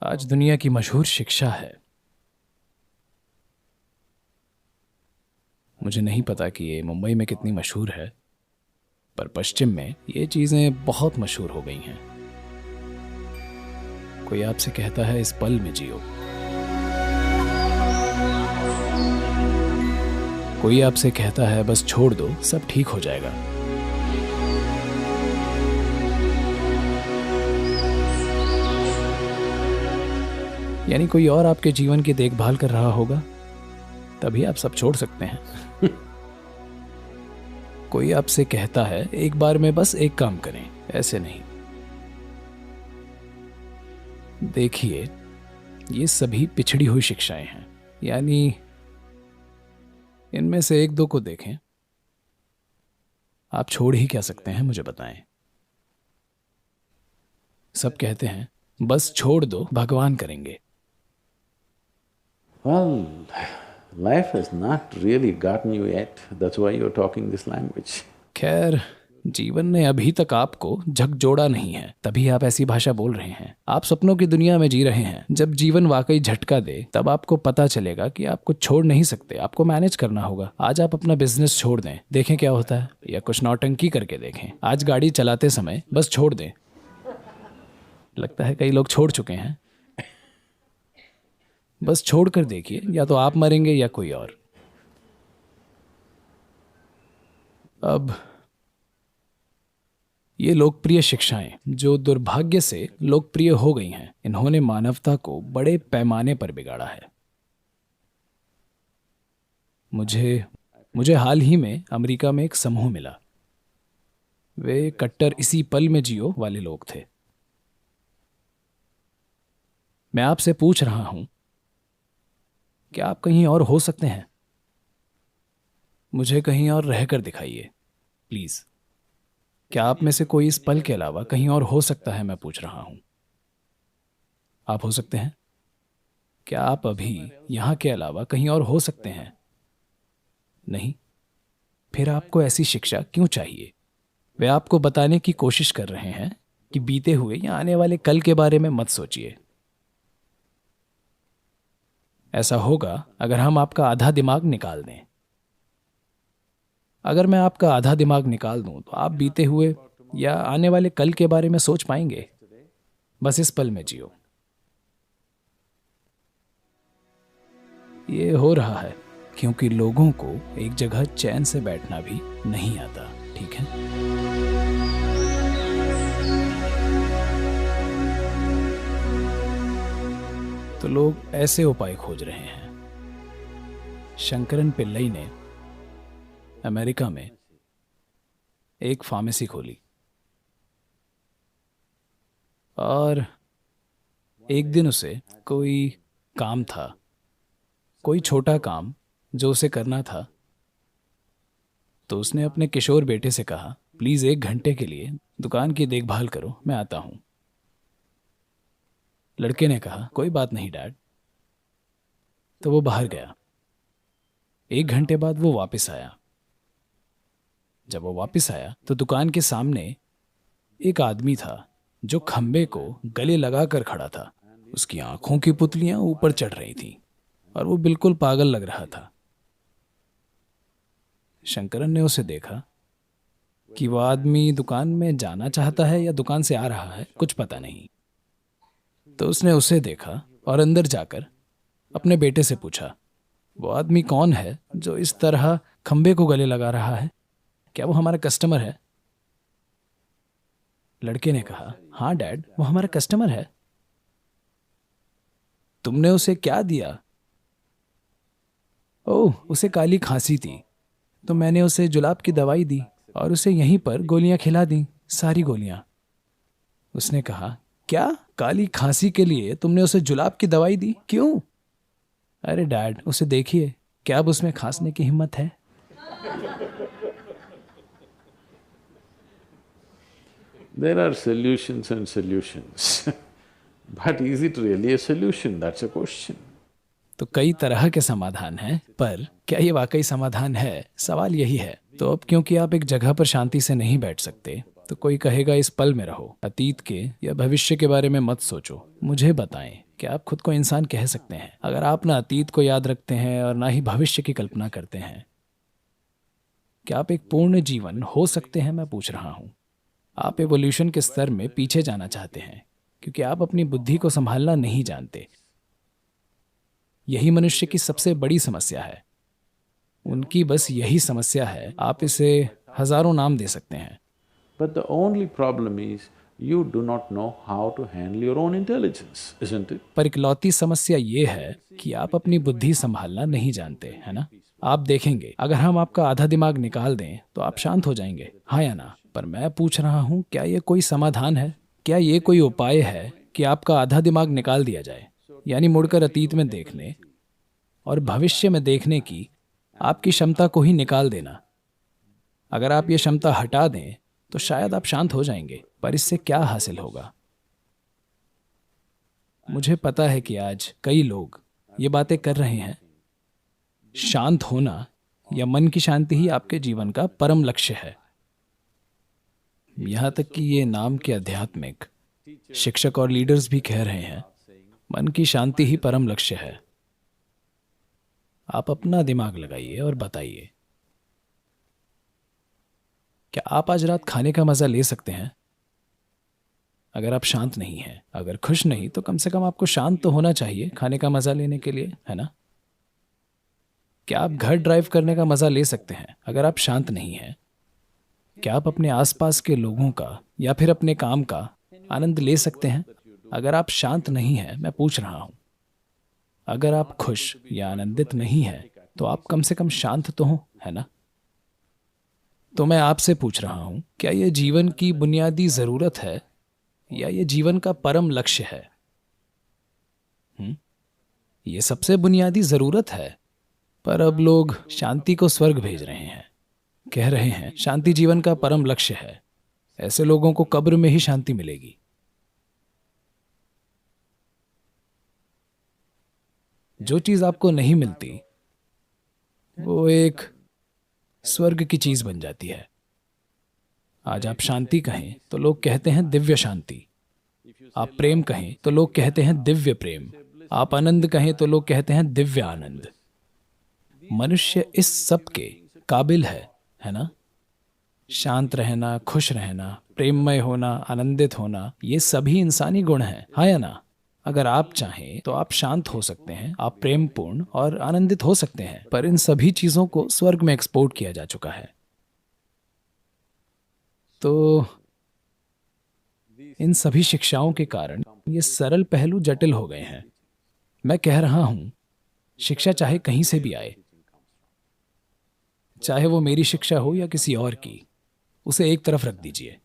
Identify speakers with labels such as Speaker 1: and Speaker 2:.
Speaker 1: आज दुनिया की मशहूर शिक्षा है। मुझे नहीं पता कि ये मुंबई में कितनी मशहूर है, पर पश्चिम में ये चीज़ें बहुत मशहूर हो गई हैं। कोई आपसे कहता है इस पल में जियो, कोई आपसे कहता है बस छोड़ दो सब ठीक हो जाएगा। यानी कोई और आपके जीवन की देखभाल कर रहा होगा, तभी आप सब छोड़ सकते हैं। कोई आपसे कहता है एक बार में बस एक काम करें, ऐसे नहीं। देखिए, ये सभी पिछड़ी हुई शिक्षाएं हैं। यानी इनमें से एक दो को देखें, आप छोड़ ही क्या सकते हैं, मुझे बताएं। सब कहते हैं बस छोड़ दो, भगवान करेंगे।
Speaker 2: Well, life has not really gotten you yet. That's why you're talking this language.
Speaker 1: खैर, जीवन ने अभी तक आपको झकझोड़ा नहीं है, तभी आप ऐसी भाषा बोल रहे हैं। आप सपनों की दुनिया में जी रहे हैं। जब जीवन वाकई झटका दे, तब आपको पता चलेगा कि आप कुछ छोड़ नहीं सकते, आपको मैनेज करना होगा। आज आप अपना बिजनेस छोड़ दें, देखें क्या होता है, या कुछ नौटंकी करके देखें। आज गाड़ी चलाते समय बस छोड़ दें। लगता है कई लोग छोड़ चुके हैं। बस छोड़ कर देखिए, या तो आप मरेंगे या कोई और। अब ये लोकप्रिय शिक्षाएं जो दुर्भाग्य से लोकप्रिय हो गई हैं, इन्होंने मानवता को बड़े पैमाने पर बिगाड़ा है। मुझे हाल ही में अमेरिका में एक समूह मिला। वे कट्टर इसी पल में जियो वाले लोग थे। मैं आपसे पूछ रहा हूं, क्या आप कहीं और हो सकते हैं? मुझे कहीं और रहकर दिखाइए प्लीज। क्या आप में से कोई इस पल के अलावा कहीं और हो सकता है? मैं पूछ रहा हूं। आप हो सकते हैं? क्या आप अभी यहां के अलावा कहीं और हो सकते हैं? नहीं? फिर आपको ऐसी शिक्षा क्यों चाहिए? वे आपको बताने की कोशिश कर रहे हैं कि बीते हुए या आने वाले कल के बारे में मत सोचिए। ऐसा होगा अगर हम आपका आधा दिमाग निकाल दें। अगर मैं आपका आधा दिमाग निकाल दूं तो आप बीते हुए या आने वाले कल के बारे में सोच पाएंगे। बस इस पल में जियो। ये हो रहा है क्योंकि लोगों को एक जगह चैन से बैठना भी नहीं आता, ठीक है? तो लोग ऐसे उपाय खोज रहे हैं। शंकरन पिल्लई ने अमेरिका में एक फार्मेसी खोली और एक दिन उसे कोई काम था, कोई छोटा काम जो उसे करना था। तो उसने अपने किशोर बेटे से कहा, प्लीज 1 घंटे के लिए दुकान की देखभाल करो, मैं आता हूं। लड़के ने कहा, कोई बात नहीं डैड। तो वो बाहर गया। 1 घंटे बाद वो वापस आया। जब वो वापस आया तो दुकान के सामने एक आदमी था जो खंबे को गले लगा कर खड़ा था। उसकी आंखों की पुतलियां ऊपर चढ़ रही थीं और वो बिल्कुल पागल लग रहा था। शंकरन ने उसे देखा कि वो आदमी दुकान में जाना चाहता है या दुकान से आ रहा है, कुछ पता नहीं। तो उसने उसे देखा और अंदर जाकर अपने बेटे से पूछा, वो आदमी कौन है जो इस तरह खंबे को गले लगा रहा है? क्या वो हमारा कस्टमर है? लड़के ने कहा, हाँ डैड, वो हमारा कस्टमर है। तुमने उसे क्या दिया? ओह, उसे काली खांसी थी, तो मैंने उसे जुलाब की दवाई दी और उसे यहीं पर गोलियां खिला दी, सारी गोलियां। उसने कहा, क्या काली खांसी के लिए तुमने उसे जुलाब की दवाई दी? क्यों? अरे डैड, उसे देखिए, क्या अब उसमें खांसने की हिम्मत है?
Speaker 2: There are solutions and solutions. But is it really a solution? That's a question.
Speaker 1: तो कई तरह के समाधान हैं, पर क्या ये वाकई समाधान है? सवाल यही है। तो अब क्योंकि आप एक जगह पर शांति से नहीं बैठ सकते, तो कोई कहेगा इस पल में रहो, अतीत के या भविष्य के बारे में मत सोचो। मुझे बताएं, क्या आप खुद को इंसान कह सकते हैं अगर आप ना अतीत को याद रखते हैं और ना ही भविष्य की कल्पना करते हैं? क्या आप एक पूर्ण जीवन हो सकते हैं, मैं पूछ रहा हूँ। आप एवोल्यूशन के स्तर में पीछे जाना चाहते हैं क्योंकि आप अपनी बुद्धि को संभालना नहीं जानते। यही मनुष्य की सबसे बड़ी समस्या है। उनकी बस यही समस्या है। आप इसे हजारों नाम दे सकते हैं।
Speaker 2: But the only problem is you do not know how to handle your own intelligence, isn't it?
Speaker 1: पर इकलौती समस्या ये है कि आप अपनी बुद्धि संभालना नहीं जानते, है ना? आप देखेंगे अगर हम आपका आधा दिमाग निकाल दें तो आप शांत हो जाएंगे, हाँ या ना? पर मैं पूछ रहा हूँ, क्या ये कोई समाधान है? क्या ये कोई उपाय है कि आपका आधा दिमाग निकाल दिया जाए, यानी मुड़कर अतीत में देखने और भविष्य में देखने की आपकी क्षमता को ही निकाल देना? अगर आप ये क्षमता हटा दें तो शायद आप शांत हो जाएंगे, पर इससे क्या हासिल होगा? मुझे पता है कि आज कई लोग ये बातें कर रहे हैं। शांत होना या मन की शांति ही आपके जीवन का परम लक्ष्य है। यहाँ तक कि ये नाम के आध्यात्मिक शिक्षक और लीडर्स भी कह रहे हैं, मन की शांति ही परम लक्ष्य है। आप अपना दिमाग लगाइए और बताइए, क्या आप आज रात खाने का मजा ले सकते हैं? अगर आप शांत नहीं हैं, अगर खुश नहीं, तो कम से कम आपको शांत तो होना चाहिए खाने का मजा लेने के लिए, है ना? क्या आप घर ड्राइव करने का मजा ले सकते हैं अगर आप शांत नहीं हैं? क्या आप अपने आसपास के लोगों का या फिर अपने काम का आनंद ले सकते हैं अगर आप शांत नहीं हैं? मैं पूछ रहा हूं। अगर आप खुश या आनंदित नहीं हैं तो आप कम से कम शांत तो हो, है ना? तो मैं आपसे पूछ रहा हूं, क्या यह जीवन की बुनियादी जरूरत है या ये जीवन का परम लक्ष्य है? ये सबसे बुनियादी जरूरत है। पर अब लोग शांति को स्वर्ग भेज रहे हैं, कह रहे हैं शांति जीवन का परम लक्ष्य है। ऐसे लोगों को कब्र में ही शांति मिलेगी। जो चीज आपको नहीं मिलती वो एक स्वर्ग की चीज बन जाती है। आज आप शांति कहें तो लोग कहते हैं दिव्य शांति। आप प्रेम कहें तो लोग कहते हैं दिव्य प्रेम। आप आनंद कहें तो लोग कहते हैं दिव्य आनंद। मनुष्य इस सब के काबिल है ना? शांत रहना, खुश रहना, प्रेममय होना, आनंदित होना, ये सभी इंसानी गुण हैं, हाँ या ना? अगर आप चाहें तो आप शांत हो सकते हैं, आप प्रेमपूर्ण और आनंदित हो सकते हैं, पर इन सभी चीजों को स्वर्ग में एक्सपोर्ट किया जा चुका है। तो इन सभी शिक्षाओं के कारण ये सरल पहलू जटिल हो गए हैं। मैं कह रहा हूं, शिक्षा चाहे कहीं से भी आए, चाहे वो मेरी शिक्षा हो या किसी और की, उसे एक तरफ रख दीजिए।